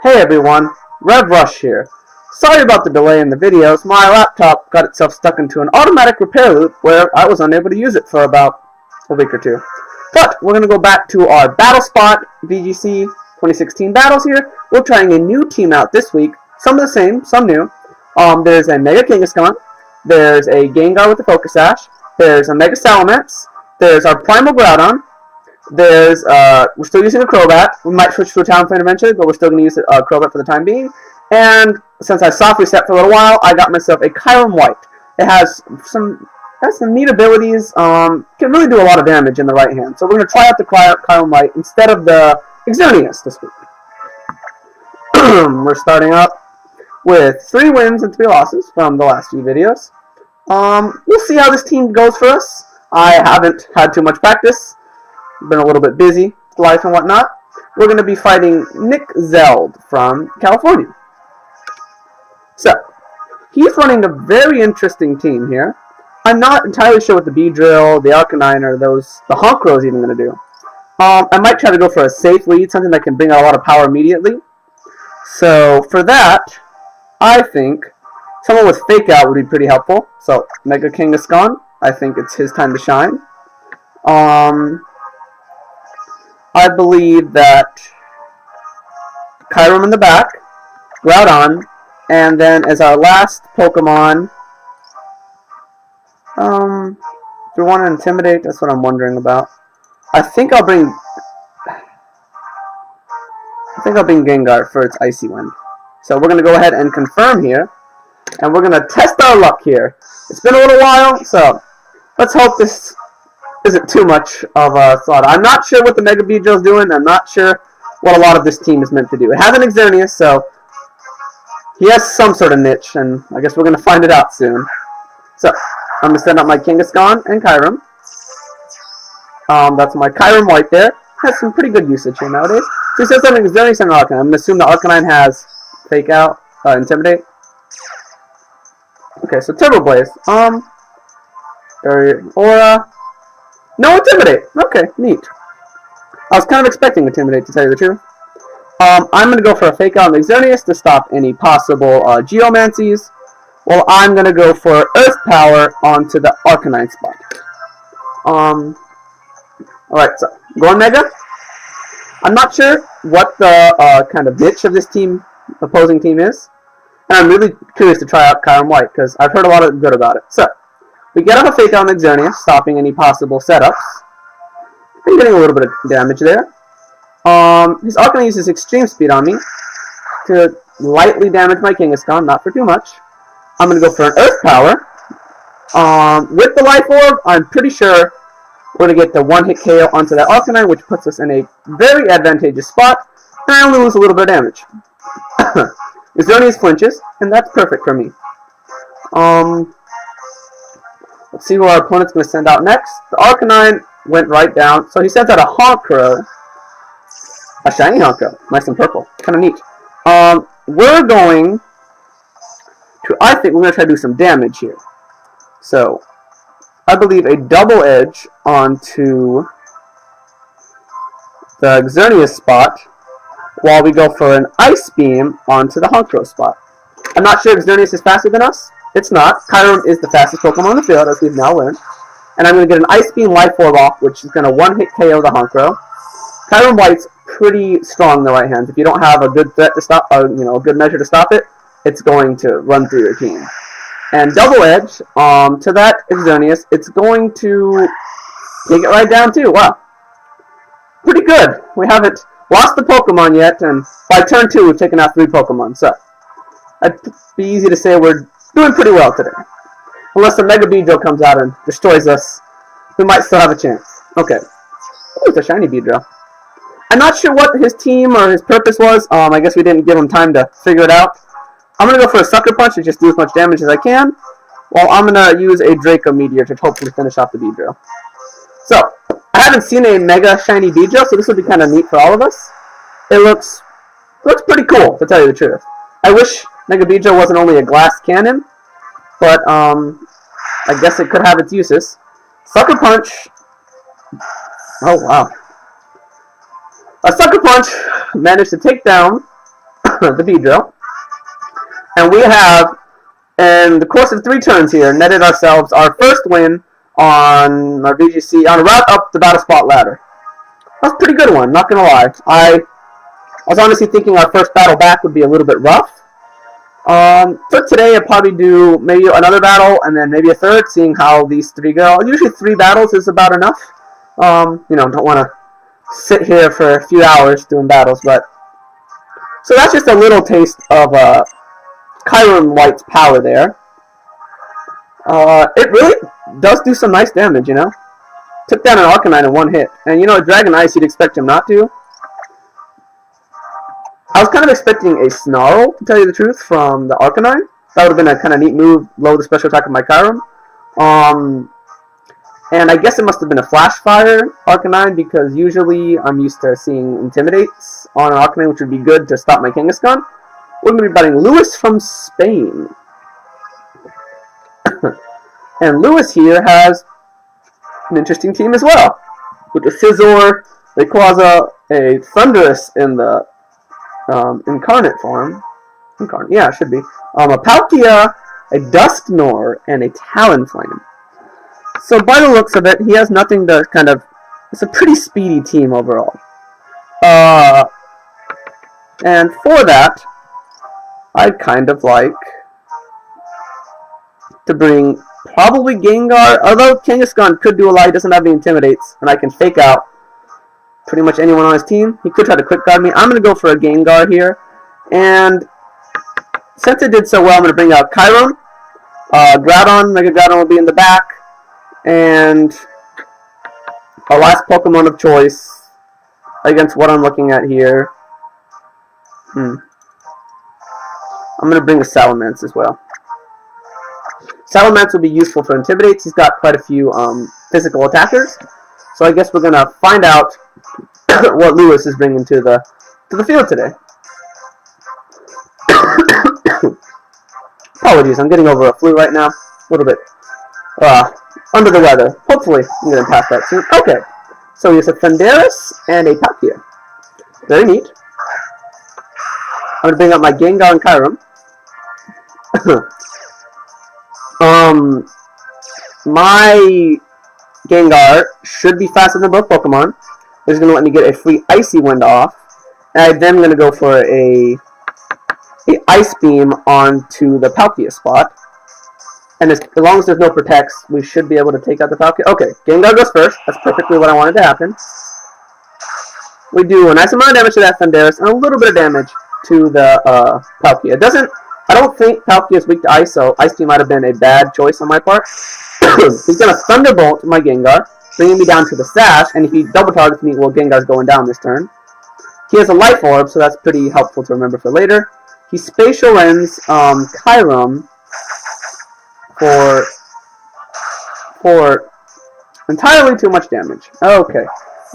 Hey everyone, Rev Rush here. Sorry about the delay in the videos. My laptop got itself stuck into an automatic repair loop where I was unable to use it for about a week or two. But we're going to go back to our Battle Spot VGC 2016 battles here. We're trying a new team out this week. Some of the same, some new. There's a Mega Kangaskhan. There's a Gengar with the Focus Sash. There's a Mega Salamence. There's our Primal Groudon. There's, we're still using a Crobat. We might switch to a Talonflame eventually, but we're still going to use a Crobat for the time being. And since I soft reset for a little while, I got myself a Kyurem-W. It has some neat abilities. Can really do a lot of damage in the right hand. So we're going to try out the Kyurem-W instead of the Xerneas this week. We're starting up with 3 wins and 3 losses from the last few videos. We'll see how this team goes for us. I haven't had too much practice. Been a little bit busy, life and whatnot. We're going to be fighting Nick Zeld from California. So, he's running a very interesting team here. I'm not entirely sure what the Beedrill, the Arcanine, or the Honchkrow is even going to do. I might try to go for a safe lead, something that can bring out a lot of power immediately. So, for that, I think someone with Fake Out would be pretty helpful. So, Mega Kangaskhan, I think it's his time to shine. I believe that Kyurem in the back, Groudon, and then as our last Pokemon, do we want to Intimidate? That's what I'm wondering about. I think I'll bring Gengar for its Icy Wind. So we're going to go ahead and confirm here, and we're going to test our luck here. It's been a little while, so let's hope this isn't too much of a thought. I'm not sure what the Mega Beedrill is doing. I'm not sure what a lot of this team is meant to do. It has an Xerneas, so he has some sort of niche, and I guess we're going to find it out soon. So, I'm going to send out my Kangaskhan and Kyurem. That's my Kyurem-W there. Has some pretty good usage here nowadays. So he says something Xerneas and Arcanine. I'm going to assume the Arcanine has Fake Out, Intimidate. Okay, so Turbo Blaze. Aura. No Intimidate! Okay, neat. I was kind of expecting Intimidate, to tell you the truth. I'm going to go for a Fake Out on the Xerneas to stop any possible Geomancies. Well, I'm going to go for Earth Power onto the Arcanine spot. Alright, so, going Mega. I'm not sure what the kind of niche of this opposing team is. And I'm really curious to try out Kyurem-W, because I've heard a lot of good about it. So, we get off a Fake Out on the Xerneas, stopping any possible setups. I'm getting a little bit of damage there. His Arcanine uses Extreme Speed on me to lightly damage my Kangaskhan, not for too much. I'm going to go for an Earth Power. With the Life Orb, I'm pretty sure we're going to get the one-hit KO onto that Arcanine, which puts us in a very advantageous spot, and I only lose a little bit of damage. Xerneas flinches, and that's perfect for me. Let's see who our opponent's going to send out next. The Arcanine went right down, so he sends out a Honchkrow. A shiny Honchkrow. Nice and purple. Kind of neat. We're going to, I think we're going to try to do some damage here. So, I believe a Double Edge onto the Xerneas spot, while we go for an Ice Beam onto the Honchkrow spot. I'm not sure if Xerneas is faster than us. It's not. Kyurem is the fastest Pokemon on the field, as we've now learned. And I'm going to get an Ice Beam Life Orb off, which is going to one-hit KO the Honchkrow. Kyurem-White's pretty strong in the right hands. If you don't have a good threat to stop, a good measure to stop it, it's going to run through your team. And Double Edge, to that Xerneas, it's going to take it right down too. Wow. Pretty good. We haven't lost the Pokemon yet, and by turn 2, we've taken out 3 Pokemon. So, it'd be easy to say we're doing pretty well today. Unless the Mega Beedrill comes out and destroys us, we might still have a chance. Okay. Oh, it's a shiny Beedrill. I'm not sure what his team or his purpose was. I guess we didn't give him time to figure it out. I'm going to go for a Sucker Punch to just do as much damage as I can. While I'm going to use a Draco Meteor to hopefully finish off the Beedrill. So, I haven't seen a Mega Shiny Beedrill, so this would be kind of neat for all of us. It looks pretty cool, to tell you the truth. I wish Mega Beedrill wasn't only a glass cannon, but I guess it could have its uses. Sucker Punch. Oh wow! A Sucker Punch managed to take down the Beedrill. And we have, in the course of 3 turns here, netted ourselves our first win on our VGC, on a route up the battle spot ladder. That's a pretty good one, not gonna lie. I was honestly thinking our first battle back would be a little bit rough. For today, I'll probably do maybe another battle and then maybe a third, seeing how these 3 go. Usually 3 battles is about enough. You know, don't want to sit here for a few hours doing battles, but... So that's just a little taste of Kyurem-White's power there. It really does do some nice damage, you know? Took down an Arcanine in 1 hit. And, you know, a Dragon Ice, you'd expect him not to. I was kind of expecting a Snarl, to tell you the truth, from the Arcanine. That would have been a kind of neat move, lower the special attack of my Kyurem. And I guess it must have been a Flash Fire Arcanine, because usually I'm used to seeing Intimidates on an Arcanine, which would be good to stop my Kangaskhan. We're going to be batting Lewis from Spain. And Lewis here has an interesting team as well. With a Scizor, Rayquaza, a Thundurus in the incarnate form. Yeah, it should be. A Palkia, a Dusknoir, and a Talonflame. So by the looks of it, he has nothing to kind of... It's a pretty speedy team overall. And for that, I'd kind of like to bring probably Gengar, although Kangaskhan could do a lot. He doesn't have any Intimidates, and I can fake out pretty much anyone on his team. He could try to quick guard me. I'm going to go for a Gengar here, and since it did so well, I'm going to bring out Kyurem. Groudon, Mega Groudon will be in the back, and our last Pokemon of choice against what I'm looking at here. I'm going to bring a Salamence as well. Salamence will be useful for Intimidates. He's got quite a few physical attackers. So I guess we're going to find out what Lewis is bringing to the field today. Apologies, I'm getting over a flu right now. A little bit under the weather. Hopefully I'm going to pass that soon. Okay, so he has a Thundurus and a Palkia. Very neat. I'm going to bring up my Gengar and Kyurem. My Gengar should be faster than both Pokemon. It's going to let me get a free Icy Wind off. And I'm then going to go for a Ice Beam onto the Palkia spot. And as long as there's no Protects, we should be able to take out the Palkia. Okay, Gengar goes first. That's perfectly what I wanted to happen. We do a nice amount of damage to that Thundurus and a little bit of damage to the Palkia. I don't think Palkia is weak to Ice, so Ice Beam might have been a bad choice on my part. He's going to Thunderbolt my Gengar, bringing me down to the Sash, and if he double targets me, well, Gengar's going down this turn. He has a Life Orb, so that's pretty helpful to remember for later. He Spatial Ends Kyurem for entirely too much damage. Okay.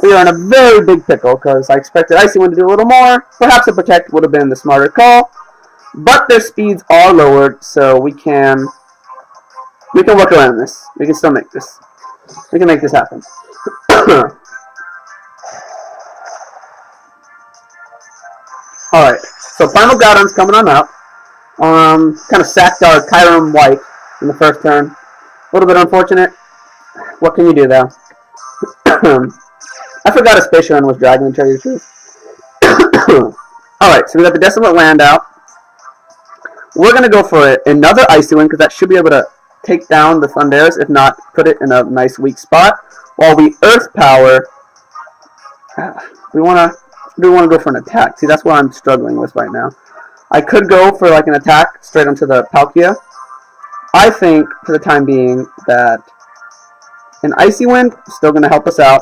We are in a very big pickle, because I expected Icy Wind to do a little more. Perhaps a Protect would have been the smarter call. But their speeds are lowered, so we can work around this. We can still make this. We can make this happen. Alright, so final Groudon's coming on out. Kind of sacked our Kyurem-White in the first turn. A little bit unfortunate. What can you do, though? I forgot a Spatial End was Dragon, to tell you the truth. Alright, so we got the Decimate Land out. We're going to go for another Icy Wind, because that should be able to take down the Thundurus, if not put it in a nice weak spot. While we Earth Power, we want to go for an attack. See, that's what I'm struggling with right now. I could go for like an attack straight onto the Palkia. I think, for the time being, that an Icy Wind is still going to help us out,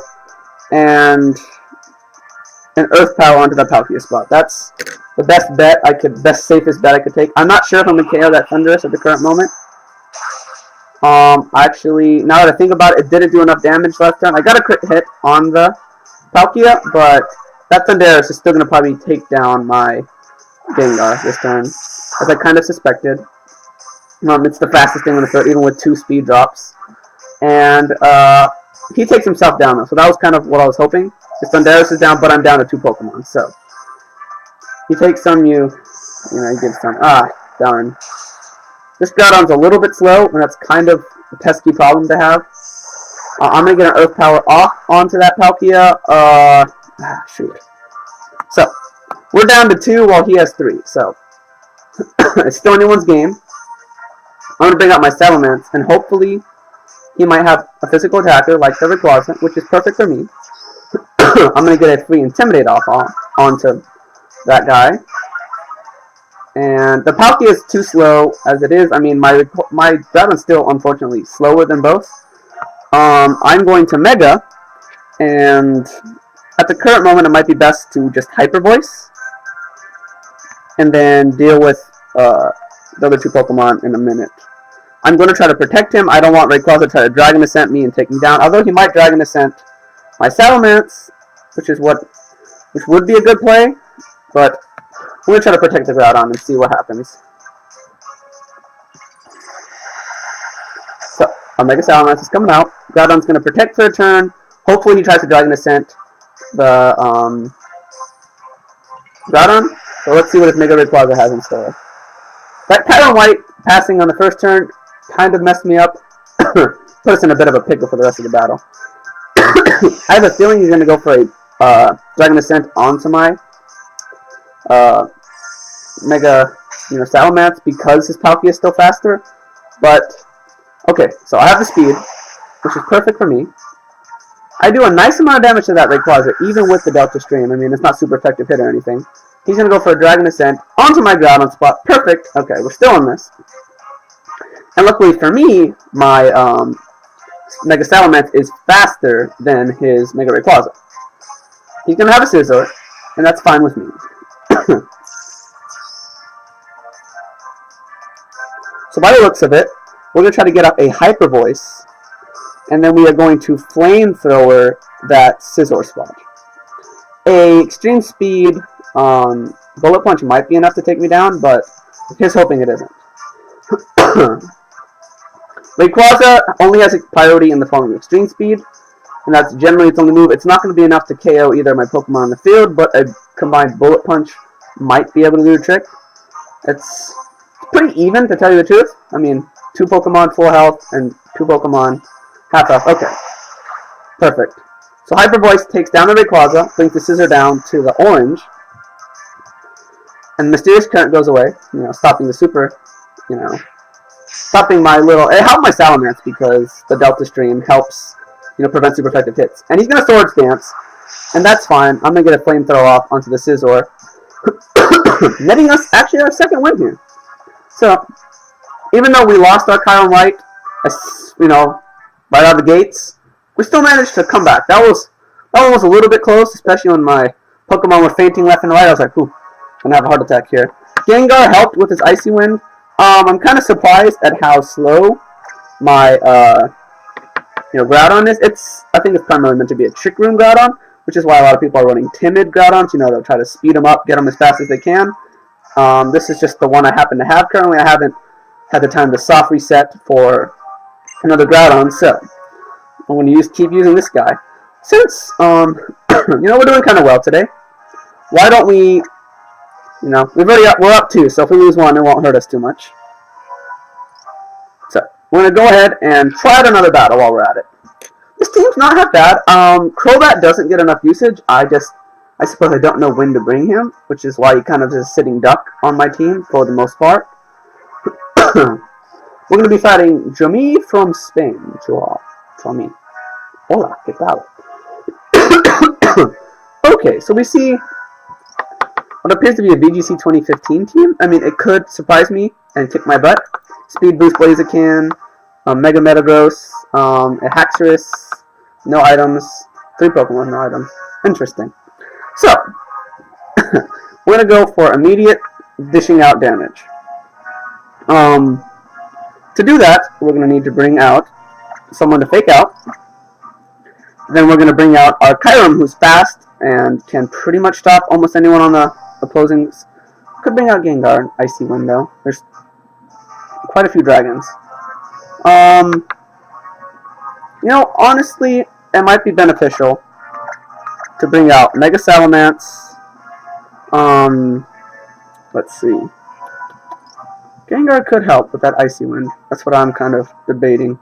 and an Earth Power onto the Palkia spot. That's the best safest bet I could take. I'm not sure if I'm going to KO that Thundurus at the current moment. Actually, now that I think about it, it didn't do enough damage last turn. I got a crit hit on the Palkia, but that Thundurus is still going to probably take down my Gengar this turn, as I kind of suspected. It's the fastest thing on the field, even with 2 speed drops. And he takes himself down, though, so that was kind of what I was hoping. His Thundurus is down, but I'm down to 2 Pokemon, so You take some, you give some. Ah, darn. This Groudon's a little bit slow, and that's kind of a pesky problem to have. I'm going to get an Earth Power off onto that Palkia. Shoot. So, we're down to 2 while he has 3, so it's still anyone's game. I'm going to bring out my Salamence, and hopefully he might have a physical attacker like the Rayquaza, which is perfect for me. I'm going to get a free Intimidate off onto that guy. And the Palkia is too slow as it is. I mean, my Groudon's still, unfortunately, slower than both. I'm going to Mega, and at the current moment, it might be best to just Hyper Voice, and then deal with the other 2 Pokemon in a minute. I'm going to try to protect him. I don't want Rayquaza to try to Dragon Ascent me and take me down, although he might Dragon Ascent my Salamence, which would be a good play, but I'm going to try to protect the Groudon and see what happens. So, our Mega Salamence is coming out. Groudon's going to protect for a turn. Hopefully he tries to Dragon Ascent the Groudon. So let's see what his Mega Rayquaza has in store. That Kyurem White passing on the first turn kind of messed me up. Put us in a bit of a pickle for the rest of the battle. I have a feeling he's going to go for a Dragon Ascent onto my Mega Salamence because his Palkia is still faster. But, okay, so I have the speed, which is perfect for me. I do a nice amount of damage to that Rayquaza, even with the Delta Stream. I mean, it's not super effective hit or anything. He's going to go for a Dragon Ascent onto my Groudon spot. Perfect. Okay, we're still in this. And luckily for me, my Mega Salamence is faster than his Mega Rayquaza. He's going to have a Scizor, and that's fine with me. So by the looks of it, we're going to try to get up a Hyper Voice, and then we are going to Flamethrower that Scizor spot. A Extreme Speed Bullet Punch might be enough to take me down, but here's hoping it isn't. Rayquaza only has a priority in the form of Extreme Speed, and that's generally its only move. It's not going to be enough to KO either of my Pokemon on the field, but a combined Bullet Punch might be able to do the trick. It's pretty even, to tell you the truth. I mean, 2 Pokemon full health and 2 Pokemon half health. Okay, perfect. So Hyper Voice takes down the Rayquaza, brings the Scizor down to the orange, and Mysterious Current goes away, stopping the super, stopping my little... It helped my Salamence because the Delta Stream helps, prevent super effective hits. And he's going to Swords Dance, and that's fine. I'm going to get a Flamethrower off onto the Scizor, netting us actually our second win here. So, even though we lost our Kyurem White, right out of the gates, we still managed to come back. That one was a little bit close, especially when my Pokemon were fainting left and right. I was like, ooh, I'm going to have a heart attack here. Gengar helped with his Icy Wind. I'm kind of surprised at how slow my Groudon is. I think it's primarily meant to be a Trick Room Groudon, which is why a lot of people are running Timid Groudons. They'll try to speed them up, get them as fast as they can. This is just the one I happen to have currently. I haven't had the time to soft reset for another Groudon, so I'm going to keep using this guy. Since, we're doing kind of well today, why don't we, we're up 2, so if we lose 1, it won't hurt us too much. So, we're going to go ahead and try out another battle while we're at it. This team's not half bad. Crobat doesn't get enough usage. I suppose I don't know when to bring him, which is why he kind of is a sitting duck on my team for the most part. We're going to be fighting Jomi from Spain. Jomi. Hola, ¿qué tal? Okay, so we see what appears to be a VGC 2015 team. I mean, it could surprise me and kick my butt. Speed Boost Blaziken, Mega Metagross, a Haxorus, no items, 3 Pokemon, no items. Interesting. So, we're going to go for immediate dishing out damage. To do that, we're going to need to bring out someone to fake out. Then we're going to bring out our Kyurem, who's fast and can pretty much stop almost anyone on the opposing. Could bring out Gengar and Icy Window. There's quite a few dragons. Honestly, it might be beneficial to bring out Mega Salamence, Let's see. Gengar could help with that Icy Wind. That's what I'm kind of debating.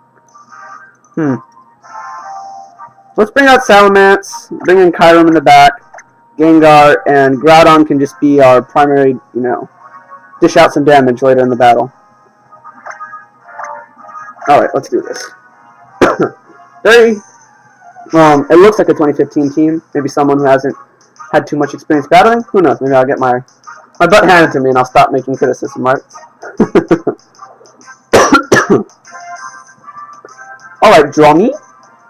Let's bring out Decimates, bring in Kyurem in the back. Gengar and Groudon can just be our primary, you know, dish out some damage later in the battle. Alright, let's do this. It looks like a 2015 team. Maybe someone who hasn't had too much experience battling. Who knows? Maybe I'll get my butt handed to me and I'll stop making criticism marks. Alright, draw me.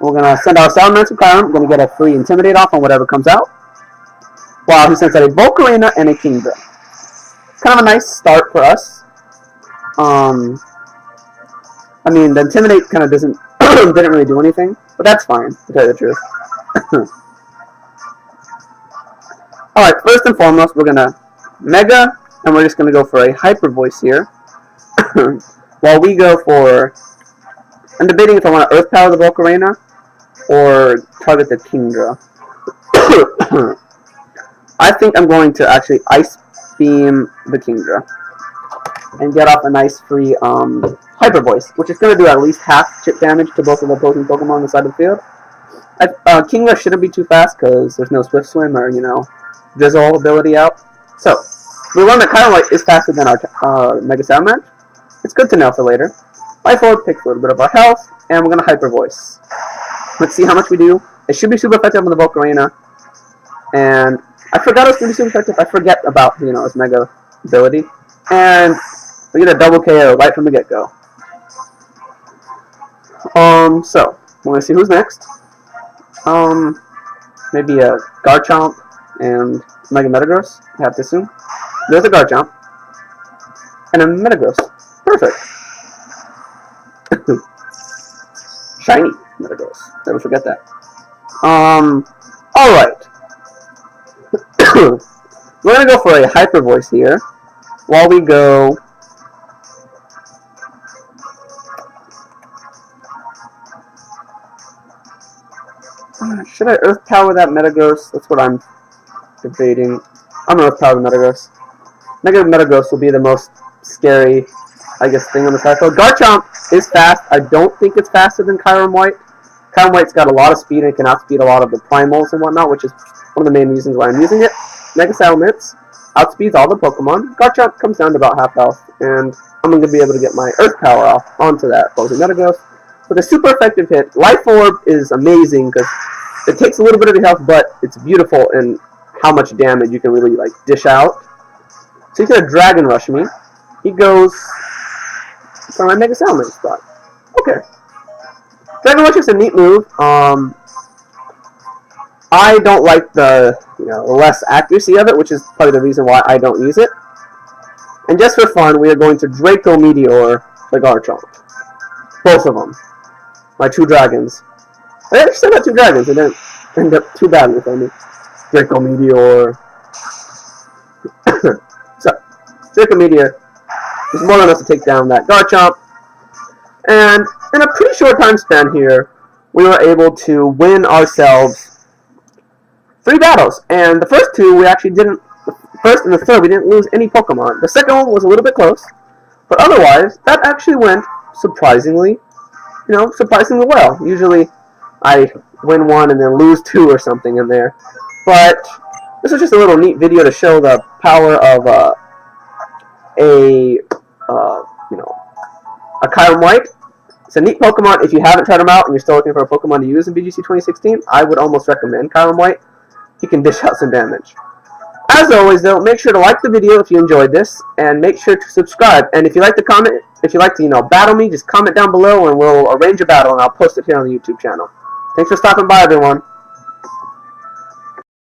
We're going to send our Salamence to Kyurem. We're going to get a free Intimidate off on whatever comes out. Wow, he sends out a Volcarina and a Kingdra. Kind of a nice start for us. I mean, the Intimidate kind of didn't really do anything, but that's fine, to tell you the truth. Alright, first and foremost, we're going to Mega, and we're just going to go for a Hyper Voice here. While we go for... I'm debating if I want to Earth Power the Volcarina or target the Kingdra. I think I'm going to actually Ice Beam the Kingdra and get off a nice free Hyper Voice, which is going to do at least half chip damage to both of the opposing Pokemon on the side of the field. Kingdra shouldn't be too fast because there's no Swift Swim or, you know, Drizzle ability out. So, we learned that Kyurem is faster than our Mega Salamence. It's good to know for later. Life Orb takes a little bit of our health, and we're going to Hyper Voice. Let's see how much we do. It should be super effective on the Volcarina. And I forgot it was going to be super effective. I forget about, you know, its Mega ability. And we get a double KO right from the get-go. So, we're going to see who's next. Maybe a Garchomp and Mega Metagross, I have to assume. There's a Garchomp. And a Metagross. Perfect. Shiny Metagross. Never forget that. Alright. We're going to go for a Hyper Voice here. While we go... should I Earth Power that Metagross? That's what I'm debating. I'm going to Earth Power the Metagross. Mega Metagross will be the most scary, I guess, thing on the side. So Garchomp is fast. I don't think it's faster than Kyurem-W. Kyurem-W's got a lot of speed and it can outspeed a lot of the primals and whatnot, which is one of the main reasons why I'm using it. Mega Salamence outspeeds all the Pokemon. Garchomp comes down to about half health, and I'm going to be able to get my Earth Power off onto that opposing Metagross. With a super effective hit, Life Orb is amazing because it takes a little bit of the health, but it's beautiful in how much damage you can really like dish out. So he's going to Dragon Rush me. He goes for my Mega Salamence spot. Okay. Dragon Rush is a neat move. I don't like the less accuracy of it, which is probably the reason why I don't use it. And just for fun, we are going to Draco Meteor the Garchomp. Both of them. My two dragons. I actually still got two dragons. It didn't end up too badly for me. Draco Meteor. So, Draco Meteor is more than enough to take down that Garchomp. And in a pretty short time span here, we were able to win ourselves 3 battles. And the first 2, we actually didn't... The first and the third, we didn't lose any Pokemon. The second one was a little bit close. But otherwise, that actually went surprisingly well. Usually, I win 1 and then lose 2 or something in there. But this was just a little neat video to show the power of a Kyurem-W. It's a neat Pokemon. If you haven't tried him out and you're still looking for a Pokemon to use in VGC 2016, I would almost recommend Kyurem-W. He can dish out some damage. As always, though, make sure to like the video if you enjoyed this, and make sure to subscribe. And if you like to comment, if you like to, battle me, just comment down below, and we'll arrange a battle, and I'll post it here on the YouTube channel. Thanks for stopping by, everyone.